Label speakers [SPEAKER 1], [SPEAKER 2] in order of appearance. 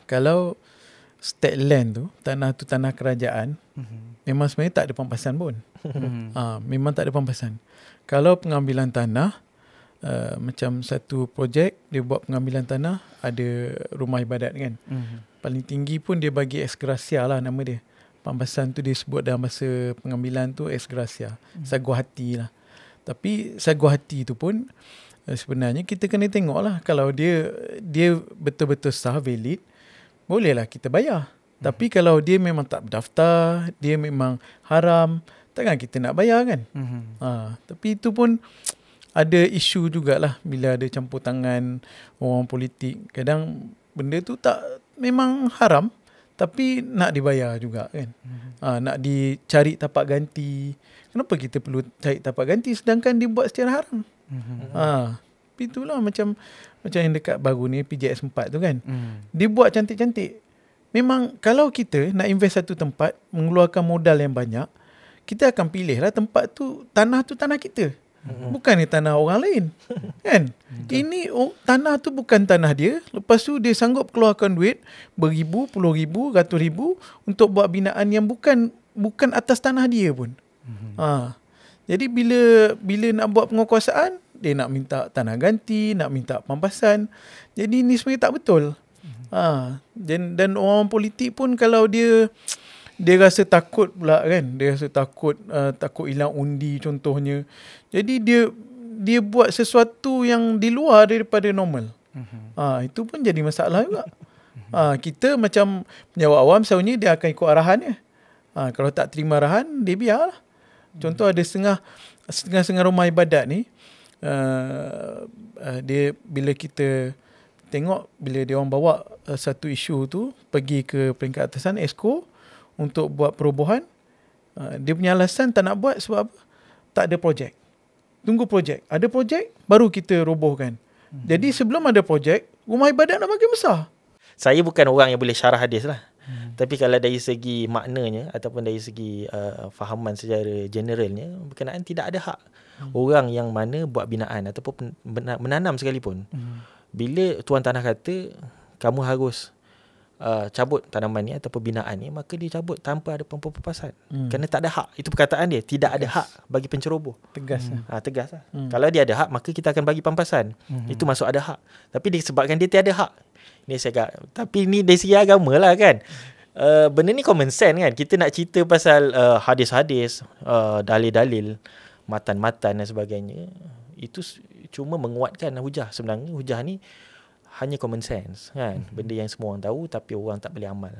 [SPEAKER 1] kalau state land tu, tanah kerajaan, memang sebenarnya tak ada pampasan pun. Memang tak ada pampasan. Kalau pengambilan tanah, macam satu projek, dia buat pengambilan tanah, ada rumah ibadat kan. Paling tinggi pun dia bagi ex gratia lah nama dia. Pampasan tu dia sebut dalam masa pengambilan tu ex gratia. Saguh hati lah. Tapi saguh hati tu pun sebenarnya kita kena tengok lah. Kalau dia betul-betul sah, valid, bolehlah kita bayar. Tapi kalau dia memang tak berdaftar, dia memang haram, takkan kita nak bayar kan. Tapi itu pun ada isu jugalah bila ada campur tangan orang politik. Kadang benda tu memang haram, tapi nak dibayar juga kan. Nak dicari tapak ganti. Kenapa kita perlu cari tapak ganti sedangkan dia buat secara haram? Itulah macam yang dekat baru ni PJS 4 tu kan. Dia buat cantik-cantik. Memang kalau kita nak invest satu tempat, mengeluarkan modal yang banyak, kita akan pilih lah tempat tu, tanah kita. Bukan tanah orang lain. Kan? Ini tanah tu bukan tanah dia. Lepas tu dia sanggup keluarkan duit beribu, puluh ribu, ratus ribu untuk buat binaan yang bukan atas tanah dia pun. Jadi bila nak buat penguasaan, dia nak minta tanah ganti, nak minta pampasan. Jadi ni sebenarnya tak betul. Dan orang politik pun kalau dia rasa takut pula kan. Dia rasa takut hilang undi contohnya. Jadi dia buat sesuatu yang di luar daripada normal. Itu pun jadi masalah juga. Kita macam penjawat awam selalunya dia akan ikut arahannya. Kalau tak terima arahan, dia biarlah. Contoh ada setengah rumah ibadat ni, dia bila kita tengok, bila dia orang bawa satu isu tu pergi ke peringkat atasan Exco untuk buat perobohan, dia punya alasan tak nak buat sebab apa? Tak ada projek. Tunggu projek. Ada projek baru kita robohkan. Jadi sebelum ada projek, rumah ibadat nak makin besar.
[SPEAKER 2] Saya bukan orang yang boleh syarah hadis lah. Tapi kalau dari segi maknanya ataupun dari segi fahaman secara generalnya, berkenaan tidak ada hak orang yang mana buat binaan ataupun menanam sekalipun. Bila tuan tanah kata kamu harus cabut tanaman ni ataupun binaan ni, maka dia cabut tanpa ada pampasan. Kerana tak ada hak. Itu perkataan dia, tidak ada hak bagi penceroboh.
[SPEAKER 1] Tegas.
[SPEAKER 2] Tegas lah. Kalau dia ada hak, maka kita akan bagi pampasan. Itu masuk ada hak. Tapi disebabkan dia tiada hak, ni saya kata, tapi ni dari segi agama lah kan. Benda ni common sense kan. Kita nak cerita pasal hadis-hadis, dalil-dalil, matan-matan dan sebagainya, itu cuma menguatkan hujah. Sebenarnya hujah ni hanya common sense kan. Benda yang semua orang tahu tapi orang tak boleh amal.